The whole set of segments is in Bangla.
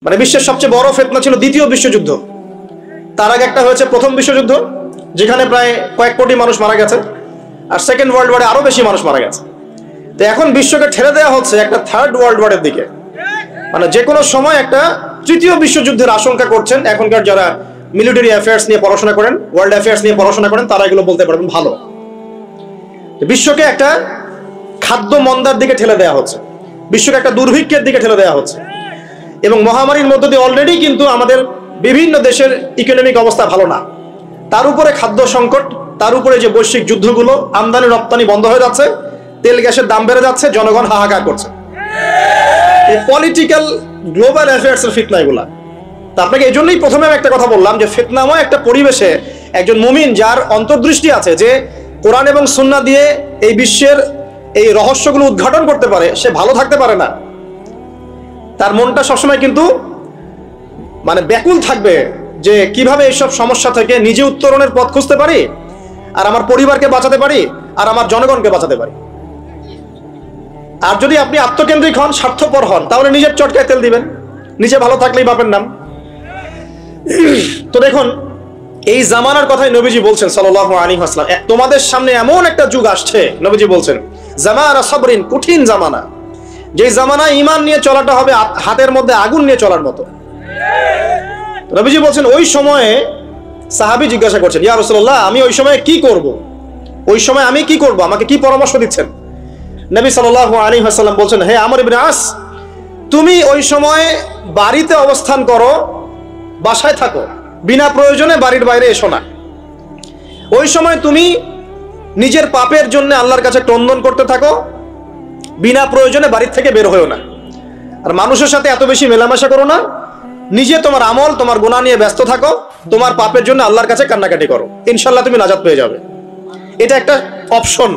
মানে বিশ্বের সবচেয়ে বড় ফিতনা ছিল দ্বিতীয় বিশ্বযুদ্ধ। তার আগে একটা হয়েছে প্রথম বিশ্বযুদ্ধ, যেখানে প্রায় কয়েক কোটি মানুষ মারা গেছে, আর সেকেন্ড ওয়ার্ল্ড ওয়ারে আরো বেশি মানুষ মারা গেছে। তো এখন বিশ্বকে ঠেলে দেওয়া হচ্ছে একটা থার্ড ওয়ার্ল্ড ওয়ারের দিকে, মানে যে কোনো সময় একটা তৃতীয় বিশ্বযুদ্ধের আশঙ্কা করছেন এখনকার যারা মিলিটারি অ্যাফেয়ার্স নিয়ে পড়াশোনা করেন, ওয়ার্ল্ড অ্যাফেয়ার্স নিয়ে পড়াশোনা করেন, তারা এগুলো বলতে পারবেন ভালো। বিশ্বকে একটা খাদ্য মন্দার দিকে ঠেলে দেওয়া হচ্ছে, বিশ্বকে একটা দুর্ভিক্ষের দিকে ঠেলে দেওয়া হচ্ছে, এবং মহামারীর মধ্য দিয়ে অলরেডি কিন্তু আমাদের বিভিন্ন দেশের ইকোনমিক অবস্থা ভালো না, তার উপরে খাদ্য সংকট, তার উপরে যে বৈশ্বিক যুদ্ধগুলো, আমদানি রপ্তানি বন্ধ হয়ে যাচ্ছে, তেল গ্যাসের দাম বেড়ে যাচ্ছে, জনগণ হাহাকার করছে। এই পলিটিক্যাল গ্লোবাল অ্যাফেয়ার্সের ফিতনা এগুলা। তা আপনাকে এই জন্যই প্রথমে আমি একটা কথা বললাম যে ফিতনাময় একটা পরিবেশে একজন মুমিন যার অন্তর্দৃষ্টি আছে, যে কোরআন এবং সুন্নাহ দিয়ে এই বিশ্বের এই রহস্যগুলো উদ্ঘাটন করতে পারে, সে ভালো থাকতে পারে না। তার মনটা সবসময় কিন্তু মানে ব্যাকুল থাকবে যে কিভাবে এইসব সমস্যা থেকে নিজে উত্তরণের পথ খুঁজতে পারি, আর আমার পরিবারকে বাঁচাতে পারি, আর আমার জনগণকে বাঁচাতে পারি। আর যদি আপনি আত্মকেন্দ্রিক হন, স্বার্থপর হন, তাহলে নিজের চটকায় তেল দিবেন, নিজে ভালো থাকলেই বাপের নাম। তো দেখুন, এই জামানার কথাই নবীজি বলছেন সাল্লাল্লাহু আলাইহি ওয়াসাল্লাম, তোমাদের সামনে এমন একটা যুগ আসছে, নবীজি বলছেন জামানা সাবরিন, কঠিন জামানা, যে জামানায় ঈমান নিয়ে চলাটা হবে হাতের মধ্যে আগুন নিয়ে চলার মতো। নবীজি বলছেন ওই সময়ে সাহাবী জিজ্ঞাসা করছেন, ইয়া রাসূলুল্লাহ, আমি ওই সময় কি করব? ওই সময় আমি কি করব? আমাকে কি পরামর্শ দিচ্ছেন? নবী সাল্লাল্লাহু আলাইহি ওয়াসাল্লাম বলছেন, হে আমর ইবনে আস, তুমি ওই সময় বাড়িতে অবস্থান করো, বাসায় থাকো, বিনা প্রয়োজনে বাড়ির বাইরে এসো না। ওই সময় তুমি নিজের পাপের জন্য আল্লাহর কাছে ক্রন্দন করতে থাকো, বিনা প্রয়োজনে বাড়ির থেকে বের হয়েও না। আর মানুষের সাথে এত বেশি মেলামেশা করো না, নিজে তোমার আমল, তোমার গুনাহ নিয়ে ব্যস্ত থাকো, তোমার পাপের জন্য আল্লাহর কাছে কান্নাকাটি করো, ইনশাআল্লাহ তুমি নাজাত পেয়ে যাবে। এটা একটা অপশন,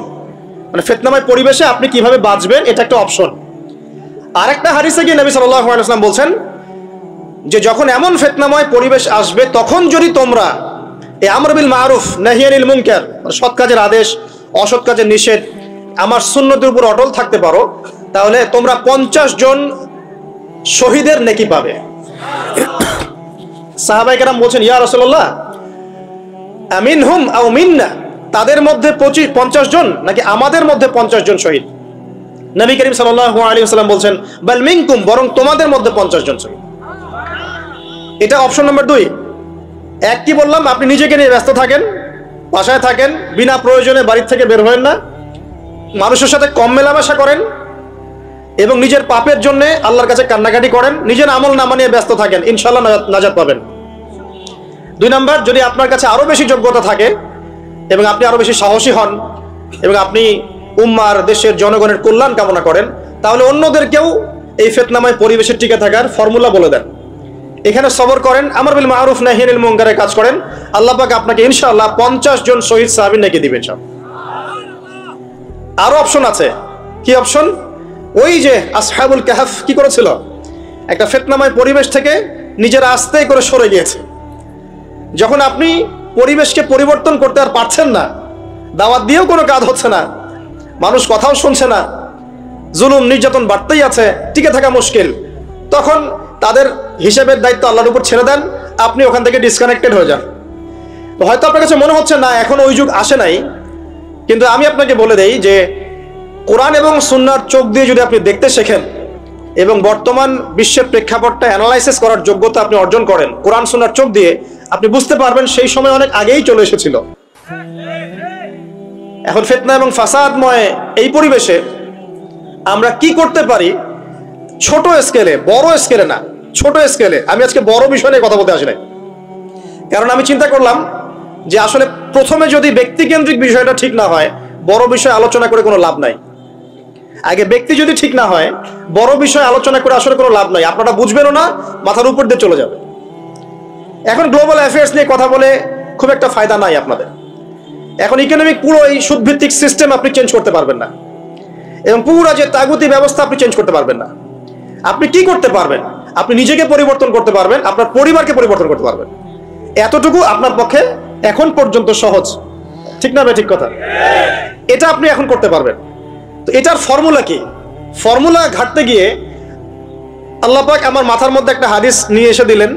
মানে ফিতনাময় পরিবেশে আপনি কিভাবে বাঁচবেন, এটা একটা অপশন। আর একটা হাদিসে গিয়ে নবী সাল্লাল্লাহু আলাইহি ওয়াসাল্লাম বলছেন যে যখন এমন ফিতনাময় পরিবেশ আসবে, তখন যদি তোমরা এই আমর বিল মারুফ নাহি আনিল মুনকার, সৎ কাজের আদেশ, অসৎ কাজের নিষেধ, আমার সুন্নতের উপর অটল থাকতে পারো, তাহলে তোমরা 50 জন শহীদের নেকি পাবে। সাহাবায়ে কেরাম বলছেন, ইয়া রাসূলুল্লাহ, আমিনহুম আও মিন্না, তাদের মধ্যে 50 জন নাকি আমাদের মধ্যে 50 জন শহীদ? নবী করিম সাল্লাল্লাহু আলাইহি ওয়াসাল্লাম বলছেন, বাল মিনকুম, বরং তোমাদের মধ্যে 50 জন শহীদ। এটা অপশন নাম্বার 2। এক কি বললাম, আপনি নিজেকে নিয়ে ব্যস্ত থাকেন, বাসায় থাকেন, বিনা প্রয়োজনে বাড়ির থেকে বের হবেন না, মানুষের সাথে কম মেলামেশা করেন, এবং নিজের পাপের জন্য আল্লাহর কাছে কান্নাকাটি করেন, নিজের আমল নামা নিয়ে ব্যস্ত থাকেন, ইনশাআল্লাহ নাজাত পাবেন। 2 নাম্বার, যদি আপনার কাছে আরো বেশি যোগ্যতা থাকে এবং আপনি আরো বেশি সাহসী হন এবং আপনি উম্মার, দেশের জনগণের কল্যাণ কামনা করেন, তাহলে অন্যদেরকেও এই ফিতনাময় পরিবেশে টিকে থাকার ফর্মুলা বলে দেন। এখানে সবর করেন, আমর বিল মারুফ নাহি আনিল মুনকারের কাজ করেন, আল্লাহ পাক আপনাকে ইনশাআল্লাহ 50 জন শহীদ সাহাবী নেকি দিবেন সব। আরো অপশন আছে। কি অপশন? ওই যে আসহাবুল কাহফ কি করেছিল, একটা ফিতনাময় পরিবেশ থেকে নিজেরা আস্তে করে সরে গিয়েছে। যখন আপনি পরিবেশকে পরিবর্তন করতে আর পারছেন না, দাওয়াত দিয়েও কোনো কাজ হচ্ছে না, মানুষ কথাও শুনছে না, জুলুম নির্যাতন বাড়তেই আছে, টিকে থাকা মুশকিল, তখন তাদের হিসাবের দায়িত্ব আল্লাহর উপর ছেড়ে দেন, আপনি ওখান থেকে ডিসকানেক্টেড হয়ে যান। হয়তো আপনার কাছে মনে হচ্ছে না এখন ওই যুগ আসে নাই, কিন্তু আমি আপনাকে বলে দেই যে কোরআন এবং সুন্নাহর চোখ দিয়ে যদি আপনি দেখতে শেখেন এবং বর্তমান বিশ্বের প্রেক্ষাপটটা অ্যানালাইসিস করার যোগ্যতা আপনি অর্জন করেন কোরআন সুন্নাহর চোখ দিয়ে, আপনি বুঝতে পারবেন সেই সময় অনেক আগেই চলে এসেছিল। এখন ফিতনা এবং ফাসাদময় এই পরিবেশে আমরা কি করতে পারি, ছোট স্কেলে, বড় স্কেলে না, ছোট স্কেলে। আমি আজকে বড় বিষয় নিয়ে কথা বলতে আসি নাই, কারণ আমি চিন্তা করলাম যে আসলে প্রথমে যদি ব্যক্তিকেন্দ্রিক বিষয়টা ঠিক না হয়, বড় বিষয় আলোচনা করে কোনো লাভ নাই। আগে ব্যক্তি যদি ঠিক না হয়, বড় বিষয় আলোচনা করে আসলে কোনো লাভ নাই, আপনারা বুঝবেনও না, মাথার উপর দিয়ে চলে যাবে। এখন গ্লোবাল অ্যাফেয়ার্স নিয়ে কথা বলে খুব একটা ফায়দা নাই আপনাদের। এখন ইকোনমিক পুরো এই সুদভিত্তিক সিস্টেম আপনি চেঞ্জ করতে পারবেন না, এবং পুরো যে তাগুতি ব্যবস্থা আপনি চেঞ্জ করতে পারবেন না। আপনি কি করতে পারবেন? আপনি নিজেকে পরিবর্তন করতে পারবেন, আপনার পরিবারকে পরিবর্তন করতে পারবেন। এতটুকু আপনার পক্ষে এখন পর্যন্ত সহজ, ঠিক না? ঠিক কথা। এটা আপনি এখন করতে পারবেন। তো এটার ফর্মুলা কি? ফর্মুলা ঘাটতে গিয়ে আল্লাহ পাক আমার মাথার মধ্যে একটা হাদিস নিয়ে এসে দিলেন,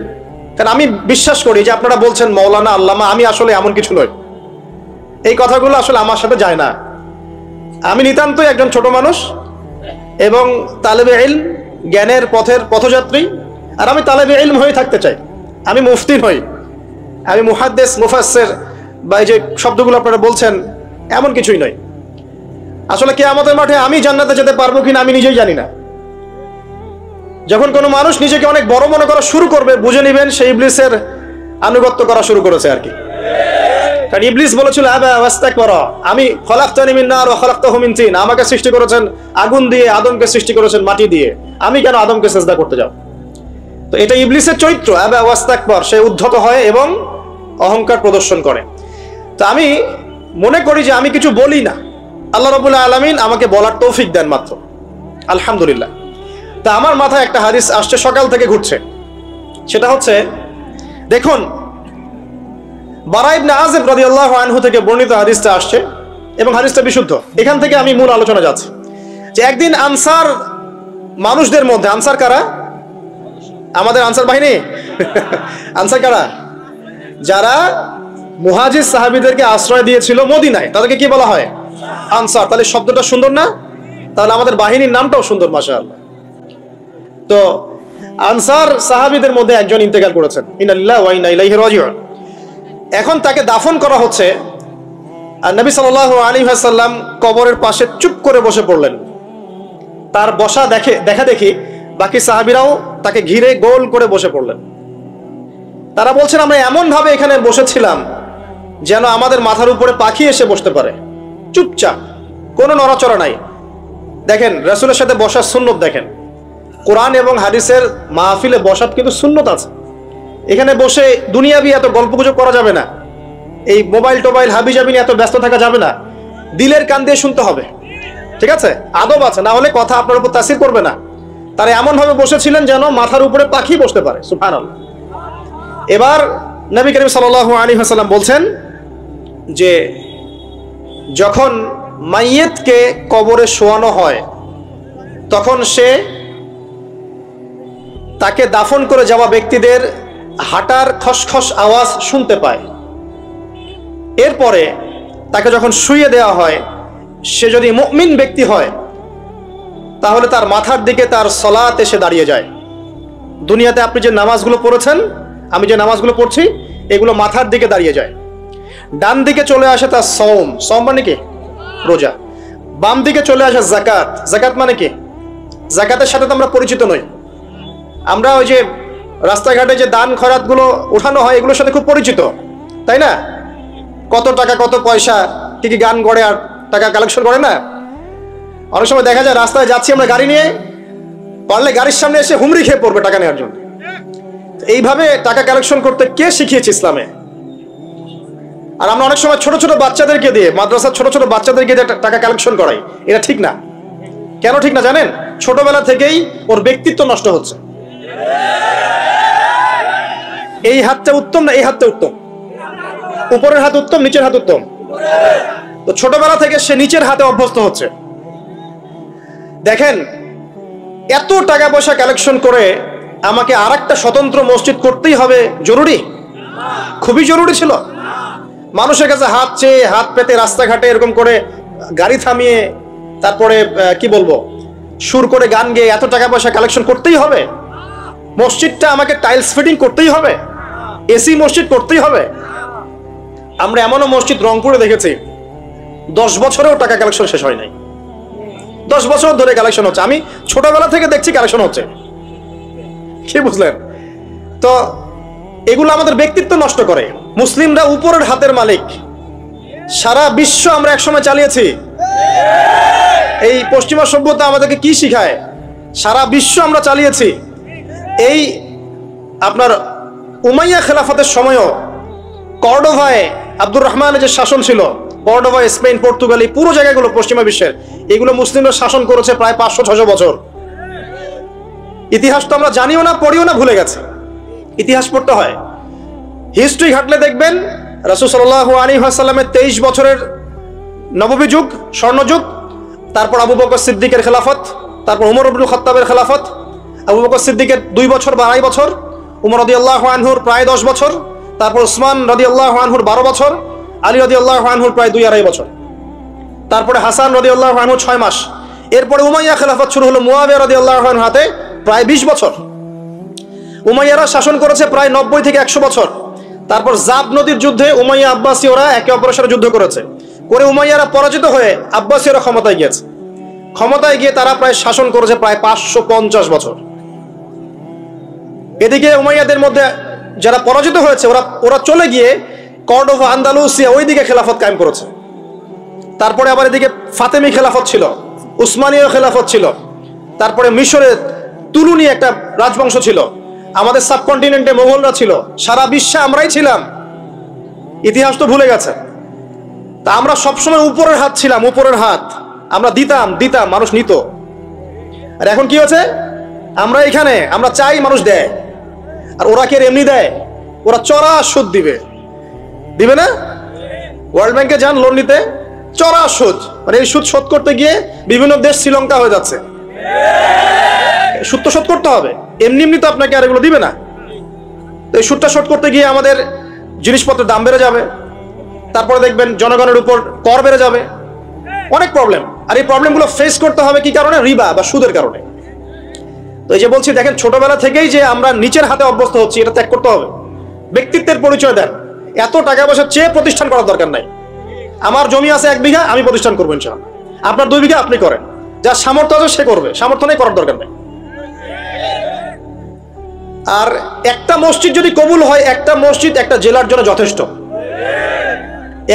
কারণ আমি বিশ্বাস করি যে আপনারা বলছেন মাওলানা আল্লামা, আমি আসলে এমন কিছু নই। এই কথাগুলো আসলে আমার সাথে যায় না। আমি নিতান্তই একজন ছোট মানুষ এবং তালেবে ইলম, জ্ঞানের পথের পথযাত্রী। আর আমি তালেবে ইলম হয়ে থাকতে চাই। আমি মুফতি নই, আমি মুহাদ্দিস, মুফাসসির বা এই যে শব্দগুলো আপনারা বলছেন এমন কিছুই নয়। আসলে কিয়ামতের মাঠে আমি জান্নাতে যেতে পারবো কিনা আমি নিজেই জানি না। যখন কোনো মানুষ নিজেকে অনেক বড় মনে করা শুরু করবে, বুঝে নেবেন সে ইবলিসের আনুগত্য করা শুরু করেছে আর কি। কারণ ইবলিস বলেছিল আবা ওয়াস্তাকবারা, আমি খলাকতানি মিন নার ওয়া খলাকতাহু মিন তিন, আমাকে সৃষ্টি করেছেন আগুন দিয়ে, আদমকে সৃষ্টি করেছেন মাটি দিয়ে, আমি কেন আদমকে সিজদা করতে যাব? তো এটা ইবলিসের চরিত্র, আবা ওয়াস্তাকবার, সে উদ্ধত হয় এবং অহংকার প্রদর্শন করে। তো আমি মনে করি যে আমি কিছু বলি না, আল্লাহ রাব্বুল আলামিন আমাকে বলার তৌফিক দেন মাত্র, আলহামদুলিল্লাহ। তা আমার মাথায় একটা হাদিস আসছে, সকাল থেকে ঘুরছে। সেটা হচ্ছে, দেখুন বারা ইবনে আযিব রাদিয়াল্লাহু আনহু থেকে বর্ণিত হাদিসটা আসছে এবং হাদিসটা বিশুদ্ধ। এখান থেকে আমি মূল আলোচনা যাচ্ছি যে একদিন আনসার মানুষদের মধ্যে, আনসার কারা? আমাদের আনসার বাহিনী। আনসার কারা? যারা মুহাজির সাহাবীদেরকে আশ্রয় দিয়েছিল মদিনায়, তাদেরকে কি বলা হয়? আনসার। তাহলে শব্দটা সুন্দর না? তাহলে আমাদের বাহিনীর নামটাও সুন্দর, মাশাআল্লাহ। তো আনসার সাহাবীদের মধ্যে একজন ইন্তেকাল করেছেন, ইন্না লিল্লাহি ওয়া ইন্না ইলাইহি রাজিউন। এখন তাকে দাফন করা হচ্ছে, আর নবী সাল্লাল্লাহু আলাইহি ওয়াসাল্লাম কবরের পাশে চুপ করে বসে পড়লেন। তার বসা দেখা দেখি বাকি সাহাবীরাও তাকে ঘিরে গোল করে বসে পড়লেন। তারা বলছেন আমরা এমন ভাবে এখানে বসেছিলাম যেন আমাদের মাথার উপরে পাখি এসে বসতে পারে, চুপচাপ, কোনো নড়াচড়া নাই। দেখেন রাসূলের সাথে বসার সুন্নত, দেখেন কোরআন এবং হাদিসের মাহফিলে বসার কিন্তু সুন্নত আছে। এখানে বসে দুনিয়াবি এত গল্পগুজব করা যাবে না, এই মোবাইল টোবাইল হাবিজাবি নিয়ে এত ব্যস্ত থাকা যাবে না, দিলের কান দিয়ে শুনতে হবে, ঠিক আছে? আদব আছে, না হলে কথা আপনার উপর তাসির করবে না। তারা এমন ভাবে বসেছিলেন যেন মাথার উপরে পাখি বসতে পারে, সুবহানাল্লাহ। এবার নবী করিম সাল্লাল্লাহু আলাইহি ওয়াসাল্লাম বলছেন যে যখন মাইয়েতকে কবরে শোয়ানো হয় তখন সে তাকে দাফন করে যাওয়া ব্যক্তিদের হাঁটার খসখস আওয়াজ শুনতে পায়। এরপরে তাকে যখন শুইয়ে দেওয়া হয়, সে যদি মুমিন ব্যক্তি হয় তাহলে তার মাথার দিকে তার সালাত এসে দাঁড়িয়ে যায়। দুনিয়াতে আপনি যে নামাজগুলো পড়েছেন, আমি যে নামাজগুলো পড়ছি, এগুলো মাথার দিকে দাঁড়িয়ে যায়। ডান দিকে চলে আসে তার সওম, সওম মানে কি? রোজা। বাম দিকে চলে আসে যাকাত, যাকাত মানে কি? যাকাতের সাথে তো আমরা পরিচিত নই। আমরা ওই যে রাস্তাঘাটে যে দান খয়রাতগুলো উঠানো হয় এগুলোর সাথে খুব পরিচিত, তাই না? কত টাকা, কত পয়সা, কি কি গান গড়ে আর টাকা কালেকশন করে না? অনেক সময় দেখা যায় রাস্তায় যাচ্ছি আমরা গাড়ি নিয়ে, পারলে গাড়ির সামনে এসে হুমড়ি খেয়ে পড়বে টাকা নেওয়ার জন্য। এইভাবে টাকা কালেকশন করতে কে শিখিয়েছে ইসলামে? আর আমরা অনেক সময় ছোট ছোট বাচ্চাদেরকে দিয়ে, মাদ্রাসার ছোট ছোট বাচ্চাদেরকে দিয়ে টাকা কালেকশন করাই। এটা ঠিক না। কেন ঠিক না জানেন? ছোটবেলা থেকেই ওর ব্যক্তিত্ব নষ্ট হচ্ছে। এই হাতটা উত্তম না এই হাতটা উত্তম? উপরের হাত উত্তম, নিচের হাত উত্তম? তো ছোটবেলা থেকে সে নিচের হাতে অভ্যস্ত হচ্ছে। দেখেন এত টাকা পয়সা কালেকশন করে আমাকে আরেকটা স্বতন্ত্র মসজিদ করতেই হবে জরুরি? খুবই জরুরি ছিল। মানুষের কাছে হাত চেয়ে, হাত পেতে রাস্তাঘাটে এরকম করে গাড়ি থামিয়ে, তারপরে কি বলবো, সুর করে গান গেয়ে এত টাকা পয়সা কালেকশন করতেই হবে? মসজিদটা আমাকে টাইলস ফিটিং করতেই হবে? এসি মসজিদ করতেই হবে? আমরা এমনও মসজিদ রংপুরে দেখেছি 10 বছরেও টাকা কালেকশন শেষ হয় নাই। 10 বছর ধরে কালেকশন হচ্ছে। আমি ছোটবেলা থেকে দেখছি কালেকশন হচ্ছে। কি বুঝলেন? তো এগুলো আমাদের ব্যক্তিত্ব নষ্ট করে। মুসলিমরা উপরের হাতের মালিক। সারা বিশ্ব আমরা একসময় চালিয়েছি। এই পশ্চিমা সভ্যতা আমাদেরকে কি শিখায়? সারা বিশ্ব আমরা চালিয়েছি। এই আপনার উমাইয়া খেলাফতের সময়ও কর্ডোভায় আব্দুর রহমানের যে শাসন ছিল, কর্ডোভা, স্পেন, পর্তুগাল, এই পুরো জায়গাগুলো পশ্চিমা বিশ্বের, এগুলো মুসলিমরা শাসন করেছে প্রায় 500-600 বছর। ইতিহাস তো আমরা জানিও না, পড়িও না, ভুলে গেছে। ইতিহাস পড়তে হয়। হিস্ট্রি ঘাটলে দেখবেন রাসূল সাল্লাল্লাহু আলাইহি ওয়াসাল্লামের 23 বছরের নববী যুগ, স্বর্ণযুগ, তারপর আবু বকর সিদ্দিকের খেলাফত, তারপর উমর ইবনে খাত্তাবের খেলাফত, আবু বকর সিদ্দিকের 2 বছর বা 2.5 বছর, উমর রাদিয়াল্লাহু আনহুর প্রায় 10 বছর, তারপর উসমান রাদিয়াল্লাহু আনহুর 12 বছর, আলী রাদিয়াল্লাহু আনহুর প্রায় 2-2.5 বছর, তারপরে হাসান রাদিয়াল্লাহু আনহু 6 মাস, এরপরে উমাইয়া খেলাফত শুরু হলো মুয়াবিয়া রাদিয়াল্লাহু আনহুর হাতে প্রায় 20 বছর। উমাইয়ারা শাসন করেছে প্রায় 90 থেকে 100 বছর। তারপর জাব নদীর যুদ্ধে উমাইয়া আব্বাসীয়রা একে অপরের সাথে যুদ্ধ করেছে, করে উমাইয়ারা পরাজিত হয়ে আব্বাসীয়রা ক্ষমতায় গিয়েছে। ক্ষমতায় গিয়ে তারা প্রায় শাসন করেছে প্রায় 550 বছর। এদিকে উমাইয়াদের মধ্যে যারা পরাজিত হয়েছে ওরা চলে গিয়ে কর্ডোভা, আন্দালুসিয়া ওইদিকে খেলাফত কায়েম করেছে। তারপরে আবার এদিকে ফাতেমি খেলাফত ছিল, উসমানীয় খেলাফত ছিল, তারপরে মিশরে তুলুনি একটা রাজবংশ ছিল, আমাদের সাবকন্টিনেন্টে মোগলরা ছিল, সারা বিশ্বে আমরাই ছিলাম। ইতিহাস তো ভুলে গেছে। তা আমরা সবসময় উপরের হাত ছিলাম, উপরের হাত আমরা দিতাম, মানুষ নিত। আর এখন কি হচ্ছে, আমরা এখানে আমরা চাই, মানুষ দেয়। আর ওরা কি এমনি দেয়? ওরা চড়া সুদ দিবে না? ওয়ার্ল্ড ব্যাংকে যান লোন নিতে, চড়া সুদ, মানে এই সুদ শোধ করতে গিয়ে বিভিন্ন দেশ শ্রীলঙ্কা হয়ে যাচ্ছে। সুদ তো শোধ করতে হবে, এমনি তো আপনাকে আর এগুলো দিবে না। তো এই সুদটা শোধ করতে গিয়ে আমাদের জিনিসপত্রের দাম বেড়ে যাবে, তারপরে দেখবেন জনগণের উপর কর বেড়ে যাবে, অনেক প্রবলেম। আর এই প্রবলেমগুলো ফেস করতে হবে কি কারণে? রিবা বা সুদের কারণে। তো এই যে বলছি, দেখেন ছোটবেলা থেকেই যে আমরা নিচের হাতে অভ্যস্ত হচ্ছি, এটা ত্যাগ করতে হবে। ব্যক্তিত্বের পরিচয় দেন, এত টাকা পয়সা চেয়ে প্রতিষ্ঠান করার দরকার নাই। আমার জমি আছে 1 বিঘা, আমি প্রতিষ্ঠান করবো ইনশাআল্লাহ। আপনার 2 বিঘা আপনি করেন, যার সামর্থ্য আছে সে করবে, সামর্থ্য নেই করার দরকার নেই। আর একটা মসজিদ যদি কবুল হয়, একটা মসজিদ একটা জেলার জন্য যথেষ্ট।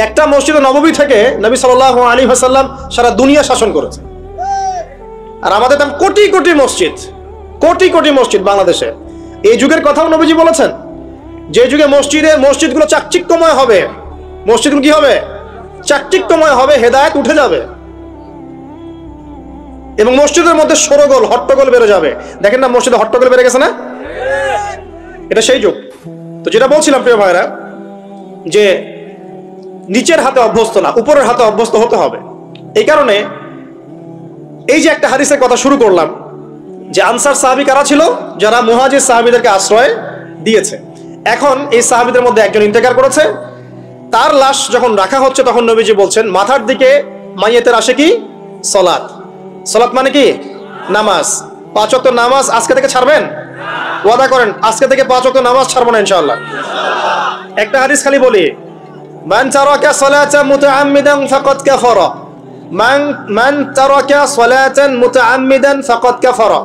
একটা মসজিদে নববী থেকে নবী সাল্লাল্লাহু আলাইহি ওয়াসাল্লাম সারা দুনিয়া শাসন করেছে। আর আমাদের দাম কোটি কোটি মসজিদ বাংলাদেশে। এই যুগের কথাও নবীজি বলেছেন, যে যুগে মসজিদগুলো চাকচিক্যময় হবে, মসজিদগুলো কি হবে? চাকচিক্যময় হবে, হেদায়েত উঠে যাবে এবং মসজিদের মধ্যে শোরগোল, হট্টগোল বেড়ে যাবে। দেখেন না মসজিদে হট্টগোল বেড়ে গেছে না? এটা সেই যুগ। তো যেটা বলছিলাম প্রিয় ভাইরা, যে নিচের হাতে অভ্যস্ত না, উপরের হাতে অভ্যস্ত হতে হবে। এই কারণে এই যে একটা হাদিসের কথা শুরু করলাম, যে আনসার সাহাবী কারা ছিল? যারা মুহাজির সাহাবীদেরকে আশ্রয় দিয়েছে। এখন এই সাহাবীদের মধ্যে একজন ইন্তেকার করেছে, তার লাশ যখন রাখা হচ্ছে তখন নবীজি বলছেন, মাথার দিকে মাইয়েতের আসে কি? সালাত। সালাত মানে কি? নামাজ। 5 ওয়াক্ত নামাজ আজকে থেকে ছাড়বেন? ওয়াদা করেন আজকে থেকে 5 ওয়াক্ত নামাজ ছাড়বো না ইনশাআল্লাহ। একটা হাদিস খালি বলি, মান তারাকা সালাতান মুতাআম্মিদান ফাকাদ কাফারা, মান তারাকা সালাতান মুতাআম্মিদান ফাকাদ কাফারা।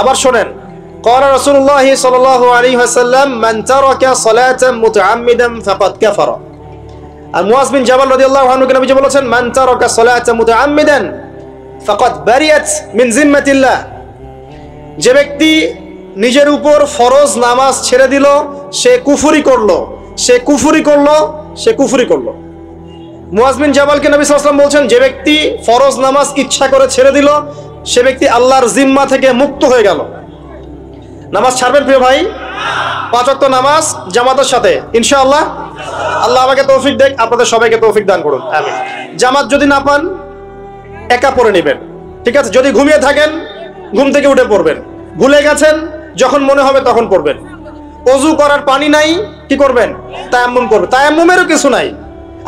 আবার শুনেন, ক্বালা রাসূলুল্লাহ সাল্লাল্লাহু আলাইহি ওয়াসাল্লাম, মান তারাকা সালাতান মুতাআম্মিদান ফাকাদ কাফারা। আর মুয়াজ বিন জাবাল রাদিয়াল্লাহু আনহু নবীজি বলেছেন, মান তারাকা সালাতান মুতাআম্মিদান ফাকাদ বারিয়াত মিন জিম্মাতিল্লাহ। যে ব্যক্তি নিজের উপর ফরজ নামাজ ছেড়ে দিল, সে কুফরি করলো। মুয়াজ বিন জাবালকে নবী সাল্লাল্লাহু আলাইহি ওয়াসাল্লাম বলছেন, যে ব্যক্তি ফরজ নামাজ ইচ্ছা করে ছেড়ে দিল, সে ব্যক্তি আল্লাহর জিম্মা থেকে মুক্ত হয়ে গেল। নামাজ ছাড়বেন প্রিয় ভাই? 5 ওয়াক্ত নামাজ জামাতের সাথে ইনশাআল্লাহ। আল্লাহ আমাকে তৌফিক দেখ, আপনাদের সবাইকে তৌফিক দান করুন, আমিন। জামাত যদি না পান, একা পড়ে নেবেন, ঠিক আছে? যদি ঘুমিয়ে থাকেন, ঘুম থেকে উঠে পড়বেন। ভুলে গেছেন, যখন মনে হবে তখন পড়বেন। ওযু করার পানি নাই, কি করবেন? তায়াম্মুম করবেন। তায়াম্মুমেরও কিছু নাই,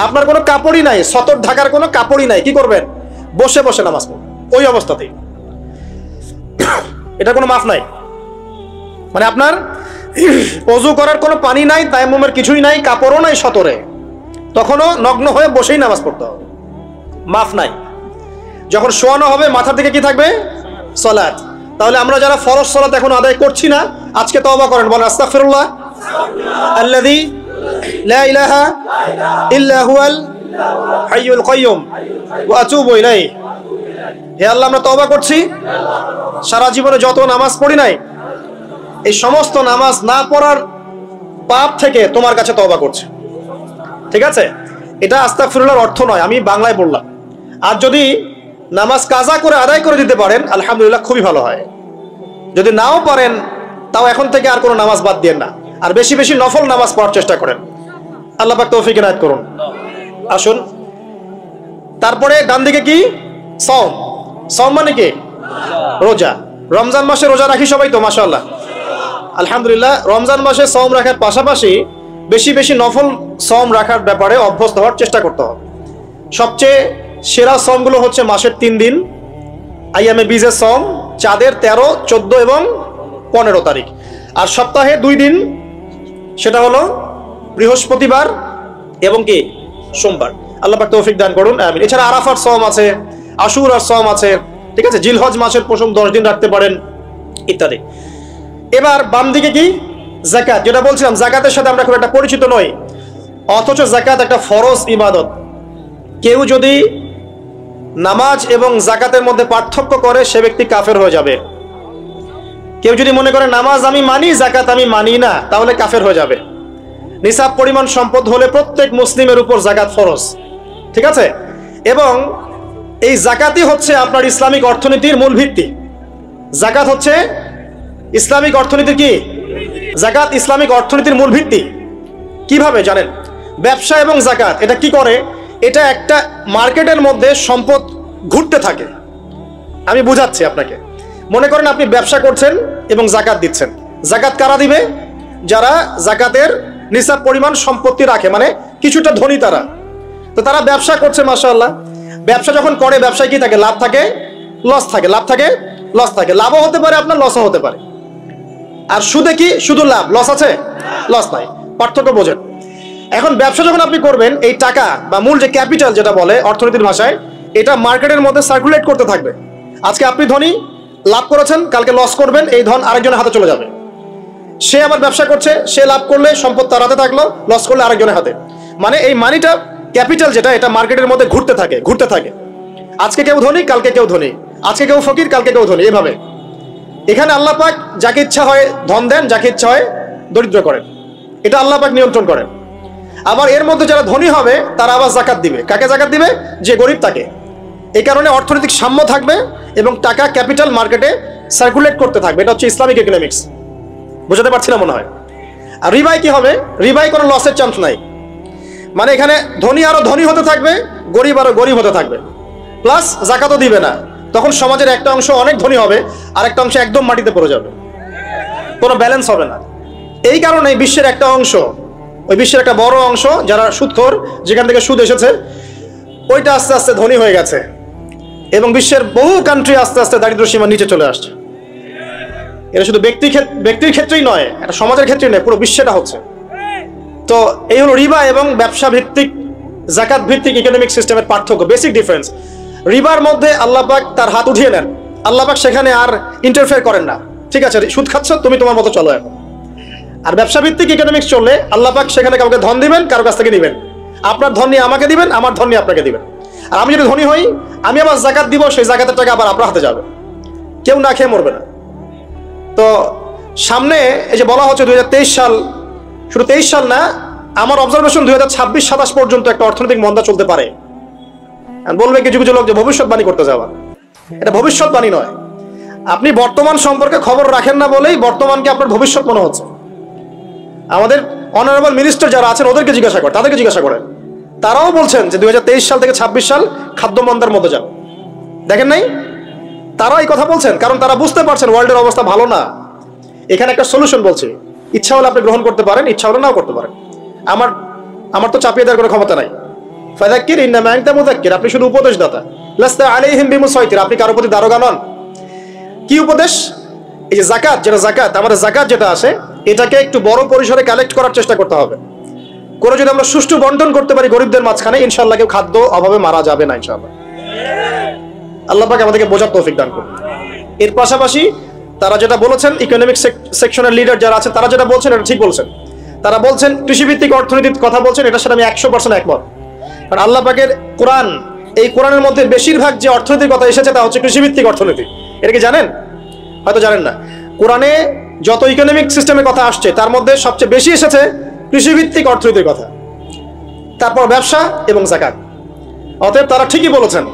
আপনার কোনো কাপড়ই নাই, সতর ঢাকার কোনো কাপড়ই নাই, কি করবেন? বসে বসে নামাজ পড়বেন ওই অবস্থাতেই। এটা কোনো মাফ নাই। মানে আপনার ওযু করার কোনো পানি নাই, তায়াম্মুমের কিছুই নাই, কাপড়ও নাই সতরে, তখনও নগ্ন হয়ে বসেই নামাজ পড়তে হবে, মাফ নাই। যখন শোয়ানো হবে, মাথার দিকে কি থাকবে? সালাত। তাহলে আমরা যারা ফরজ সালাত এখন আদায় করছি না, আজকে তওবা করেন, বলেন আস্তাগফিরুল্লাহ আল্লাযী লা ইলাহা ইল্লা হুয়াল হাইয়ুল কাইয়্যুম ওয়া আতুবু ইলাইহি। হে আল্লাহ, আমরা তওবা করছি, সারা জীবনে যত নামাজ পড়ি নাই, এই সমস্ত নামাজ না পড়ার পাপ থেকে তোমার কাছে তওবা করছি। ঠিক আছে? এটা আস্তাগফিরুল্লাহর অর্থ নয়, আমি বাংলায় বললাম। আর যদি নামাজ কাজা করে আদায় করে দিতে পারেন, আলহামদুলিল্লাহ, খুবই ভালো হয়। যদি নাও পারেন, তাও এখন থেকে আর কোনো নামাজ বাদ দিয়েন না, আর বেশি বেশি নফল নামাজ পড়ার চেষ্টা করেন। আল্লাহ পাক তৌফিক ইনায়াত করুন। আসুন, তারপরে ডান দিকে কি? সওম। সওম মানে কি? রোজা। রমজান মাসে রোজা রাখি সবাই তো মাশাআল্লাহ, আলহামদুলিল্লাহ। রমজান মাসে সওম রাখার পাশাপাশি বেশি বেশি নফল সওম রাখার ব্যাপারে অভ্যস্ত হওয়ার চেষ্টা করতে হবে। সবচেয়ে সেরা সওমগুলো হচ্ছে মাসের 3 দিন, আইয়ামে বীজের সওম, চাঁদের 13, 14 এবং 15 তারিখ। আর সপ্তাহে 2 দিন, সেটা হলো বৃহস্পতিবার এবং কি সোমবার। আল্লাহ পাক তৌফিক দান করুন, আমিন। এছাড়া আরাফার সওম আছে, আশুরার সওম আছে, ঠিক আছে, জিলহজ মাসের প্রথম 10 দিন রাখতে পারেন ইত্যাদি। এবার বাম দিকে কি যাকাত, যেটা বলছিলাম যাকাতের সাথে আমরা খুব একটা পরিচিত নই, অথচ যাকাত একটা ফরজ ইবাদত। কেউ যদি নামাজ এবং যাকাতের মধ্যে পার্থক্য করে সে ব্যক্তি কাফের হয়ে যাবে। কেউ যদি মনে করে নামাজ আমি মানি যাকাত আমি মানি না, তাহলে কাফের হয়ে যাবে। নিসাব পরিমাণ সম্পদ হলে প্রত্যেক মুসলিমের উপর যাকাত ফরজ, ঠিক আছে। এবং এই যাকাতই হচ্ছে আপনার ইসলামিক অর্থনীতির মূল ভিত্তি। যাকাত হচ্ছে ইসলামিক অর্থনীতির কি, যাকাত ইসলামিক অর্থনীতির মূল ভিত্তি। কিভাবে জানেন? ব্যবসা এবং যাকাত এটা কি করে, এটা একটা মার্কেটের মধ্যে সম্পদ ঘুরতে থাকে। আমি বুঝাচ্ছি আপনাকে। মনে করেন আপনি ব্যবসা করছেন এবং যাকাত দিচ্ছেন। যাকাত কারা দিবে? যারা যাকাতের নিসাব পরিমাণ সম্পত্তি রাখে, মানে কিছুটা ধনী তারা। তো তারা ব্যবসা করছে মাশাআল্লাহ। ব্যবসা যখন করে ব্যবসায় কি থাকে? লাভ থাকে, লস থাকে, লাভ থাকে, লস থাকে। লাভও হতে পারে আপনার, লসও হতে পারে। আর সুদে কি শুধু লাভ, লস আছে? লস নাই। পার্থক্য বোঝেন। এখন ব্যবসা যখন আপনি করবেন, এই টাকা বা মূল যে ক্যাপিটাল যেটা বলে অর্থনীতির ভাষায়, এটা মার্কেটের মধ্যে সার্কুলেট করতে থাকবে। আজকে আপনি ধনী, লাভ করেছেন, কালকে লস করবেন, এই ধন আরেকজনের হাতে চলে যাবে। সে আবার ব্যবসা করছে, সে লাভ করলে সম্পদ তার হাতে থাকলো, লস করলে আরেকজনের হাতে। মানে এই মানিটা, ক্যাপিটাল যেটা, এটা মার্কেটের মধ্যে ঘুরতে থাকে, ঘুরতে থাকে। আজকে কেউ ধনী, কালকে কেউ ধনী, আজকে কেউ ফকির, কালকে কেউ ধনী, এভাবে। এখানে আল্লাহ পাক যাকে ইচ্ছা হয় ধন দেন, যাকে ইচ্ছা হয় দরিদ্র করেন। এটা আল্লাহ পাক নিয়ন্ত্রণ করেন। আবার এর মধ্যে যারা ধনী হবে তারা আবার যাকাত দিবে। কাকে যাকাত দিবে? যে গরিব তাকে। এই কারণে অর্থনৈতিক সাম্য থাকবে এবং টাকা ক্যাপিটাল মার্কেটে সার্কুলেট করতে থাকবে। এটা হচ্ছে ইসলামিক ইকোনমিক্স। বোঝাতে পারছি না মনে হয়। আর রিবাই কি হবে? রিবাই কোনো লসের চান্স নাই। মানে এখানে ধনী আরো ধনী হতে থাকবে, গরিব আরো গরিব হতে থাকবে, প্লাস যাকাতও দিবে না। তখন সমাজের একটা অংশ অনেক ধনী হবে, আর একটা অংশ একদম মাটিতে পড়ে যাবে, কোনো ব্যালেন্স হবে না। এই কারণে বিশ্বের একটা অংশ, ওই বিশ্বের একটা বড় অংশ যারা সুদখোর, যেখান থেকে সুদ এসেছে, ওইটা আস্তে আস্তে ধনী হয়ে গেছে এবং বিশ্বের বহু কান্ট্রি আস্তে আস্তে দারিদ্র সীমার নিচে চলে আসছে। এটা শুধু ব্যক্তির ক্ষেত্রেই নয়, এটা সমাজের ক্ষেত্রেই নয়, পুরো বিশ্বেটা হচ্ছে। তো এই হলো রিবা এবং ব্যবসা ভিত্তিক যাকাত ভিত্তিক ইকোনমিক সিস্টেমের পার্থক্য, বেসিক ডিফারেন্স। রিবার মধ্যে আল্লাহ পাক তার হাত উঠিয়ে নেন, আল্লাহ পাক সেখানে আর ইন্টারফেয়ার করেন না। ঠিক আছে, সুদ খাচ্ছ, তুমি তোমার মতো চলো এখন। আর ব্যবসা ভিত্তিক ইকোনমিক্স চললে আল্লাহ পাক সেখানে কাউকে ধন দিবেন, কারো কাছ থেকে দিবেন। আপনার ধন নিয়ে আমাকে দিবেন, আমার ধন নিয়ে আপনাকে দিবেন। আর আমি যদি ধনী হই, আমি আবার যাকাত দিব, সেই যাকাতের টাকা আবার আপনার হাতে যাবে, কেউ না খেয়ে মরবে না। তো সামনে এই যে বলা হচ্ছে 2023 সাল, শুধু 23 সাল না, আমার অবজারভেশন 2026-27 পর্যন্ত একটা অর্থনৈতিক মন্দা চলতে পারে। বলবে কিছু কিছু লোক যে ভবিষ্যৎবাণী করতে যাওয়া, এটা ভবিষ্যৎবাণী নয়। আপনি বর্তমান সম্পর্কে খবর রাখেন না বলেই বর্তমানকে আপনার ভবিষ্যৎ মনে হচ্ছে। আমাদের অনারেবল মিনিস্টার যারা আছেন ওদেরকে জিজ্ঞাসা করেন, তাদেরকে জিজ্ঞাসা করেন, তারাও বলছেন যে 2023 সাল থেকে 26 সাল খাদ্য মন্দার মধ্যে যাবে। দেখেন নাই? তারা এই কথা বলছেন কারণ তারা বুঝতে পারছেন ওয়ার্ল্ডের অবস্থা ভালো না। এখানে একটা সলিউশন বলছে, ইচ্ছা হলে আপনি গ্রহণ করতে পারেন, ইচ্ছা হলে নাও করতে পারেন। আমার তো চাপিয়ে দেওয়ার কোনো ক্ষমতা নাই। ফাযাক্কির ইন্নামা আনতা মুযাক্কির, আপনি শুধু উপদেশদাতা। লাস্তা আলাইহিম বিমুসাইতির, আপনি কারো প্রতি দারোগা নন। কি উপদেশ? এই যে যাকাত, যেটা যাকাত, আমাদের যাকাত যেটা আসে, এটাকে একটু বড় পরিসরে কালেক্ট করার চেষ্টা করতে হবে। করে যদি আমরা সুষ্ঠু বন্টন করতে পারি গরিবদের মাঝখানে, ইনশাআল্লাহ কেউ খাদ্য অভাবে মারা যাবে না ইনশাআল্লাহ। আল্লাহ পাক আমাদেরকে বোঝার তৌফিক দান করুন। এর পাশাপাশি তারা যেটা বলেছেন, ইকোনমিক সেকশনের লিডার যারা আছেন তারা যেটা বলছেন এটা ঠিক বলছেন। তারা বলছেন কৃষিভিত্তিক অর্থনীতির কথা বলছেন, এটার সাথে আমি 100% একমত। কারণ আল্লাহ পাকের কোরআন, এই কোরআনের মধ্যে বেশিরভাগ যে অর্থনীতির কথা এসেছে তা হচ্ছে কৃষিভিত্তিক অর্থনীতি। এটা কি জানেন? হয়তো জানেন না। কোরআনে যত ইকোনমিক সিস্টেমের কথা আসছে তার মধ্যে সবচেয়ে বেশি এসেছে কৃষিভিত্তিক অর্থনীতির কথা, তারপর ব্যবসা এবং যাকাত। অতএব তারা ঠিকই বলেছেন,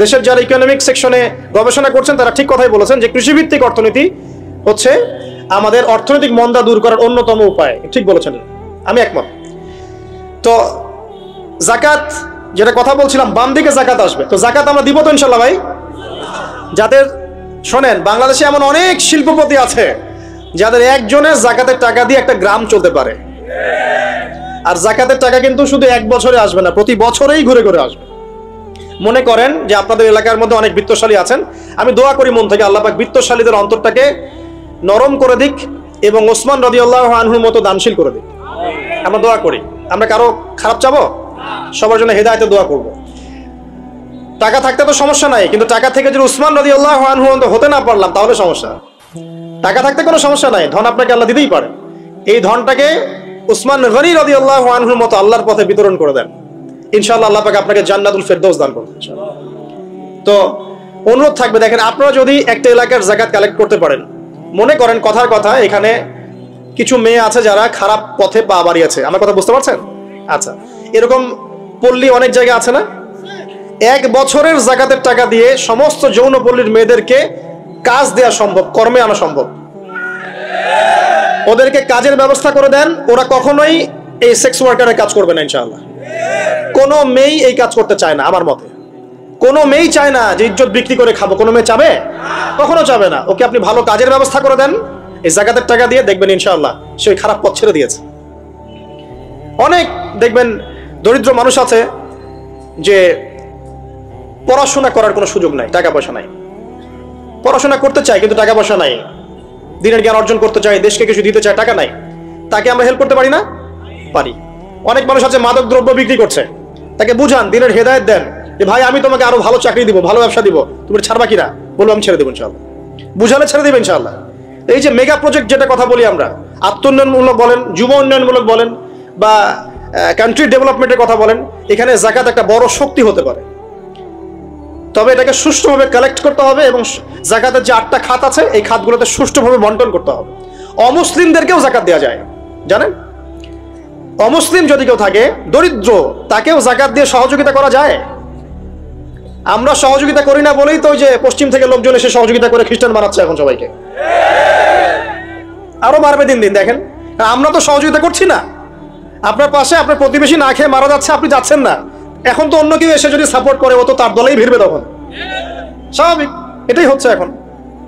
দেশের যারা ইকোনমিক সেকশনে গবেষণা করছেন তারা ঠিক কথাই বলেছেন যে কৃষিভিত্তিক অর্থনীতি হচ্ছে আমাদের অর্থনৈতিক মন্দা দূর করার অন্যতম উপায়। ঠিক বলেছেন, আমি একমত। তো যাকাত যেটা কথা বলছিলাম, বাম দিকে যাকাত আসবে। তো যাকাত আমরা দিব তো ইনশাল্লাহ ভাই? যাদের শোনেন, বাংলাদেশে এমন অনেক শিল্পপতি আছে যাদের একজনের জাকাতের টাকা দিয়ে একটা গ্রাম চলতে পারে। আর জাকাতের টাকা কিন্তু শুধু এক বছরে আসবে না, প্রতি বছরেই ঘুরে ঘুরে আসবে। মনে করেন যে আপনাদের এলাকার মধ্যে অনেক বিত্তশালী আছেন, আমি দোয়া করি মন থেকে আল্লাহ পাক বিত্তশালীদের অন্তরটাকে নরম করে দিক এবং ওসমান রাদিয়াল্লাহু আনহুর মতো দানশীল করে দিক। আমরা দোয়া করি, আমরা কারো খারাপ চাবো? সবার জন্য হেদায়েতের দোয়া করব। টাকা থাকতে তো সমস্যা নাই, কিন্তু টাকা থেকে যদি উসমান রাদিয়াল্লাহু আনহু হতে না পারলাম তাহলে সমস্যা। টাকা থাকতে কোনো সমস্যা নাই, ধন আপনাকে আল্লাহ দিতেই পারে। এই ধনটাকে উসমান গনি রাদিয়াল্লাহু আনহুর মতো আল্লাহর পথে বিতরণ করে দেন, ইনশাআল্লাহ আল্লাহ পাক আপনাকে জান্নাতুল ফেরদৌস দান করবেন। তো অনুরোধ থাকবে, দেখেন আপনারা যদি একটা এলাকার যাকাত কালেক্ট করতে পারেন, মনে করেন কথার কথা এখানে কিছু মেয়ে আছে যারা খারাপ পথে পা বাড়িয়েছে, আমার কথা বুঝতে পারছেন? আচ্ছা, এরকম পল্লী অনেক জায়গা আছে না? এক বছরের যাকাতের টাকা দিয়ে সমস্ত যৌনপল্লীর মেয়েদেরকে কাজ দেওয়া সম্ভব, কর্মে আনা সম্ভব। ওদেরকে কাজের ব্যবস্থা করে দেন, ওরা কখনোই এই সেক্স ওয়ার্কারের কাজ করবে না ইনশাআল্লাহ। কোনো মেয়ে এই কাজ করতে চায় না, আমার মতে কোনো মেয়ে চায় না যে ইজ্জত বিক্রি করে খাবো। কোনো মেয়ে চাবে? কখনো চাবে না। ওকে আপনি ভালো কাজের ব্যবস্থা করে দেন এই যাকাতের টাকা দিয়ে, দেখবেন ইনশাআল্লাহ সে ওই খারাপ পথ ছেড়ে দিয়েছে। অনেক দেখবেন দরিদ্র মানুষ আছে যে পড়াশোনা করার কোনো সুযোগ নাই, টাকা পয়সা নাই, পড়াশোনা করতে চায় কিন্তু টাকা পয়সা নাই, দিনের জ্ঞান অর্জন করতে চায়, দেশকে কিছু দিতে চায়, টাকা নাই। তাকে আমরা হেল্প করতে পারি না? পারি। অনেক মানুষ আছে মাদক দ্রব্য বিক্রি করছে, তাকে বুঝান, দিনের হেদায়েত দেন যে ভাই আমি তোমাকে আরো ভালো চাকরি দিব, ভালো ব্যবসা দিব, তুমি ছাড়বা কিনা? বলবো আমি ছেড়ে দেবো ইনশাআল্লাহ। বুঝালে ছেড়ে দেবে ইনশাআল্লাহ। এই যে মেগা প্রজেক্ট যেটা কথা বলি আমরা, আত্মোন্নয়নমূলক বলেন, যুব উন্নয়নমূলক বলেন, বা কান্ট্রি ডেভেলপমেন্টের কথা বলেন, এখানে যাকাত একটা বড় শক্তি হতে পারে। তবে এটাকে সুষ্ঠুভাবে কালেক্ট করতে হবে এবং যাকাতের যে 8টা খাত আছে এই খাতগুলোতে সুষ্ঠুভাবে বন্টন করতে হবে। অমুসলিমদেরকেও যাকাত দেওয়া যায়, জানেন? অমুসলিম যদি কেউ থাকে, দরিদ্র, তাকেও যাকাত দিয়ে সহযোগিতা করা যায়। আমরা সহযোগিতা করি না বলেই তো ওই যে পশ্চিম থেকে লোকজন এসে সহযোগিতা করে খ্রিস্টান বানাচ্ছে এখন সবাইকে। আরো বাড়বে দিন দিন, দেখেন। আমরা তো সহযোগিতা করছি না। আপনার পাশে আপনার প্রতিবেশী না খেয়ে মারা যাচ্ছে, আপনি যাচ্ছেন না। এখন তো অন্য কেউ এসে যদি সাপোর্ট করে, ও তো তার দলেই ভিড়বে তখন। স্বাভাবিক, এটাই হচ্ছে এখন।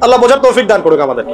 আল্লাহ বোঝার তৌফিক দান করুক আমাদের।